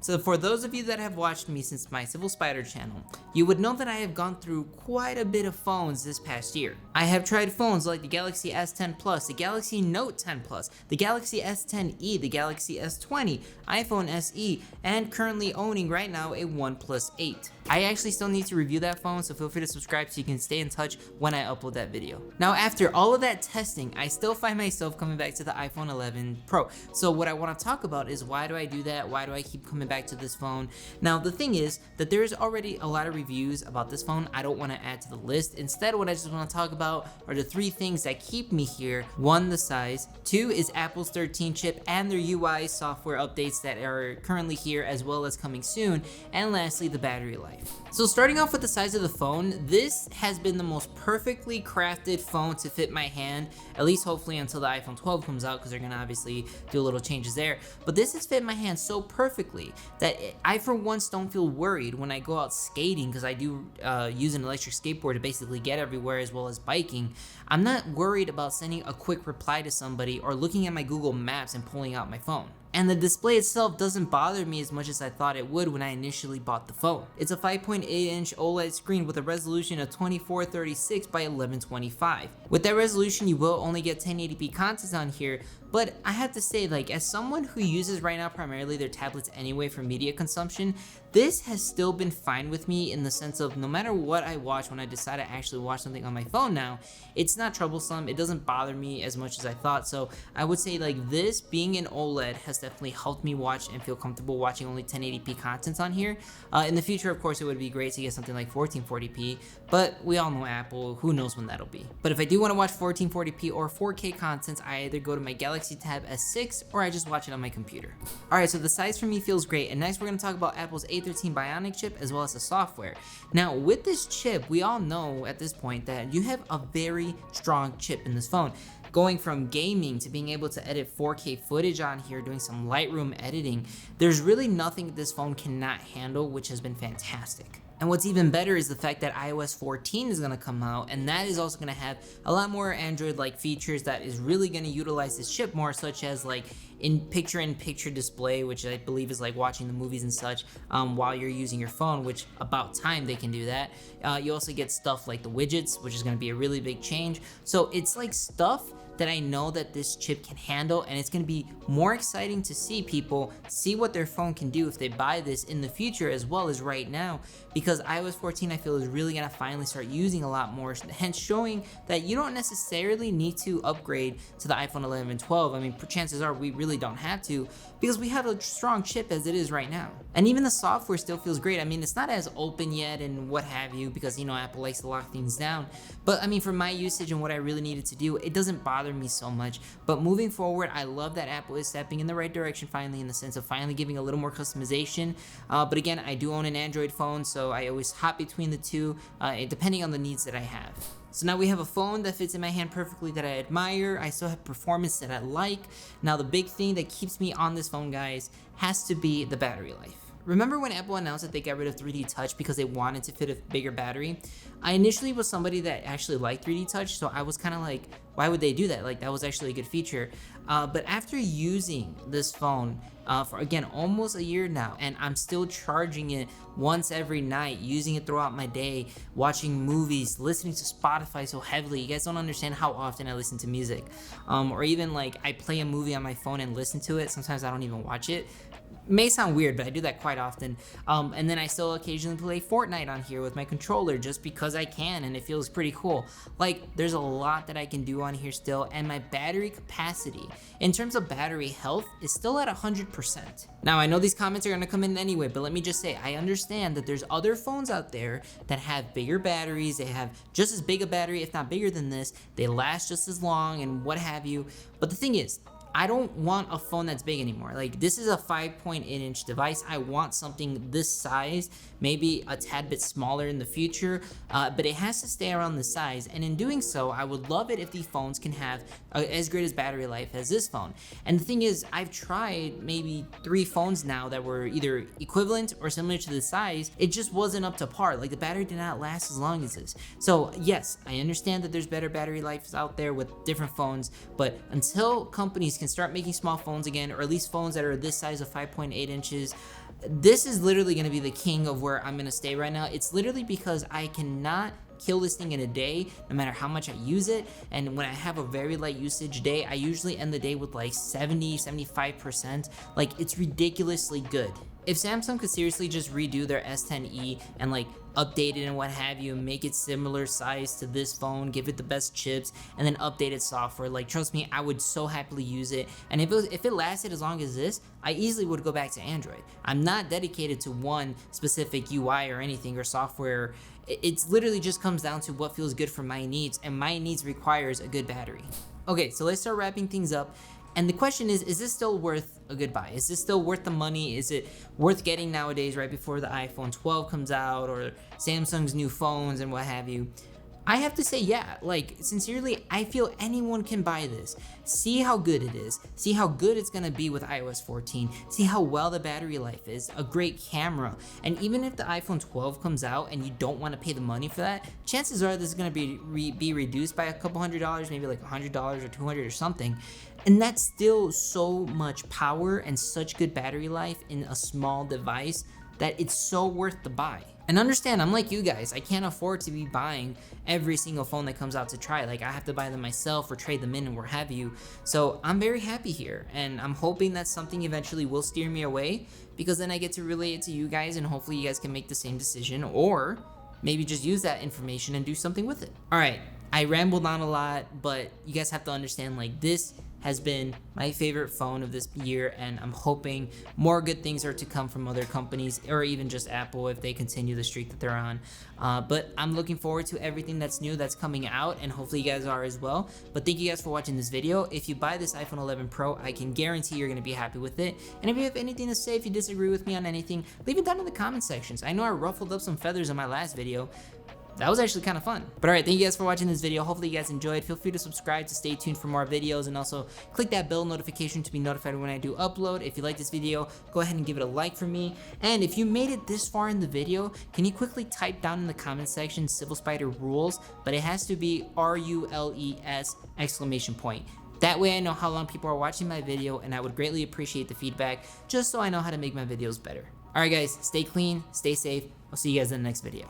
So for those of you that have watched me since my Civil Spider channel, you would know that I have gone through quite a bit of phones this past year. I have tried phones like the Galaxy S10 Plus, the Galaxy Note 10 Plus, the Galaxy S10e, the Galaxy S20, iPhone SE, and currently owning right now a OnePlus 8. I actually still need to review that phone, so feel free to subscribe so you can stay in touch when I upload that video. Now after all of that testing, I still find myself coming back to the iPhone 11 Pro. So what I want to talk about is why do I do that? Why do I keep coming back to this phone? Now the thing is that there's already a lot of reviews about this phone. I don't want to add to the list. Instead, what I just want to talk about are the three things that keep me here. One, the size. Two is Apple's 13 chip and their UI software updates that are currently here as well as coming soon. And lastly, the battery life. So starting off with the size of the phone, this has been the most perfectly crafted phone to fit my hand, at least hopefully until the iPhone 12 comes out, because they're gonna obviously do little changes there. But this has fit my hand so perfectly that I for once don't feel worried when I go out skating, because I do use an electric skateboard to basically get everywhere, as well as biking. I'm not worried about sending a quick reply to somebody or looking at my Google Maps and pulling out my phone. And the display itself doesn't bother me as much as I thought it would when I initially bought the phone. It's a 5.8-inch OLED screen with a resolution of 2436 by 1125. With that resolution, you will only get 1080p content on here, but I have to say, like, as someone who uses right now primarily their tablets anyway for media consumption, this has still been fine with me in the sense of no matter what I watch, when I decide to actually watch something on my phone now, it's not troublesome. It doesn't bother me as much as I thought. So I would say like this being an OLED has definitely helped me watch and feel comfortable watching only 1080p content on here. In the future, of course, it would be great to get something like 1440p, but we all know Apple, who knows when that'll be. But if I do want to watch 1440p or 4K content, I either go to my Galaxy Tab S6 or I just watch it on my computer. Alright, so the size for me feels great, and next we're going to talk about Apple's A13 Bionic chip as well as the software. Now with this chip, we all know at this point that you have a very strong chip in this phone. Going from gaming to being able to edit 4K footage on here, doing some Lightroom editing, there's really nothing this phone cannot handle, which has been fantastic. And what's even better is the fact that iOS 14 is going to come out, and that is also going to have a lot more Android-like features that is really going to utilize this chip more, such as like in-picture display, which I believe is like watching the movies and such while you're using your phone, which about time they can do that. You also get stuff like the widgets, which is going to be a really big change. So it's like stuff that I know that this chip can handle, and it's going to be more exciting to see people see what their phone can do if they buy this in the future as well as right now, because iOS 14 I feel is really going to finally start using a lot more, hence showing that you don't necessarily need to upgrade to the iPhone 11 and 12. I mean, chances are we really don't have to, because we have a strong chip as it is right now. And even the software still feels great. I mean, it's not as open yet and what have you, because you know Apple likes to lock things down, but I mean, for my usage and what I really needed to do, it doesn't bother me so much. But moving forward, I love that Apple is stepping in the right direction finally, in the sense of finally giving a little more customization. But again, I do own an Android phone, so I always hop between the two depending on the needs that I have. So now we have a phone that fits in my hand perfectly, that I admire. I still have performance that I like. Now the big thing that keeps me on this phone, guys, has to be the battery life. Remember when Apple announced that they got rid of 3D Touch because they wanted to fit a bigger battery? I initially was somebody that actually liked 3D Touch, so I was kind of like, why would they do that? Like, that was actually a good feature. But after using this phone for, again, almost a year now, and I'm still charging it once every night, using it throughout my day, watching movies, listening to Spotify so heavily. You guys don't understand how often I listen to music. Or even like I play a movie on my phone and listen to it. Sometimes I don't even watch it. May sound weird, but I do that quite often. And then I still occasionally play Fortnite on here with my controller just because I can, and it feels pretty cool. Like, there's a lot that I can do on here still, and my battery capacity, in terms of battery health, is still at 100%. Now, I know these comments are gonna come in anyway, but let me just say, I understand that there's other phones out there that have bigger batteries, they have just as big a battery, if not bigger than this, they last just as long, and what have you. But the thing is, I don't want a phone that's big anymore. Like, this is a 5.8-inch device. I want something this size, maybe a tad bit smaller in the future, but it has to stay around this size. And in doing so, I would love it if these phones can have as great as battery life as this phone. And the thing is, I've tried maybe 3 phones now that were either equivalent or similar to the size. It just wasn't up to par. Like, the battery did not last as long as this. So yes, I understand that there's better battery life out there with different phones, but until companies can start making small phones again, or at least phones that are this size of 5.8 inches, this is literally going to be the king of where I'm going to stay right now. It's literally because I cannot kill this thing in a day, no matter how much I use it. And when I have a very light usage day, I usually end the day with like 70-75%. Like, it's ridiculously good. If Samsung could seriously just redo their S10e and like update it and what have you, and make it similar size to this phone, give it the best chips, and then updated software, like, trust me, I would so happily use it. And if it lasted as long as this, I easily would go back to Android. I'm not dedicated to one specific UI or anything or software. It's literally just comes down to what feels good for my needs, and my needs requires a good battery. Okay, so let's start wrapping things up. And the question is this still worth a good buy? Is this still worth the money? Is it worth getting nowadays right before the iPhone 12 comes out or Samsung's new phones and what have you? I have to say, yeah, like, sincerely, I feel anyone can buy this. See how good it is. See how good it's gonna be with iOS 14. See how well the battery life is, a great camera. And even if the iPhone 12 comes out and you don't wanna pay the money for that, chances are this is gonna be reduced by a couple $100, maybe like $100 or $200 or something. And that's still so much power and such good battery life in a small device that it's so worth the buy. And understand, I'm like you guys, I can't afford to be buying every single phone that comes out to try. Like, I have to buy them myself or trade them in and what have you. So I'm very happy here, and I'm hoping that something eventually will steer me away, because then I get to relay it to you guys, and hopefully you guys can make the same decision, or maybe just use that information and do something with it. All right, I rambled on a lot, but you guys have to understand, like, this has been my favorite phone of this year, and I'm hoping more good things are to come from other companies, or even just Apple if they continue the streak that they're on. But I'm looking forward to everything that's new that's coming out, and hopefully you guys are as well. But thank you guys for watching this video. If you buy this iPhone 11 Pro, I can guarantee you're gonna be happy with it. And if you have anything to say, if you disagree with me on anything, leave it down in the comment sections. I know I ruffled up some feathers in my last video. That was actually kind of fun. But alright, thank you guys for watching this video. Hopefully you guys enjoyed. Feel free to subscribe to stay tuned for more videos, and also click that bell notification to be notified when I do upload. If you like this video, go ahead and give it a like for me. And if you made it this far in the video, can you quickly type down in the comment section Civil Spider rules, but it has to be RULES exclamation point. That way I know how long people are watching my video, and I would greatly appreciate the feedback, just so I know how to make my videos better. Alright guys, stay clean, stay safe. I'll see you guys in the next video.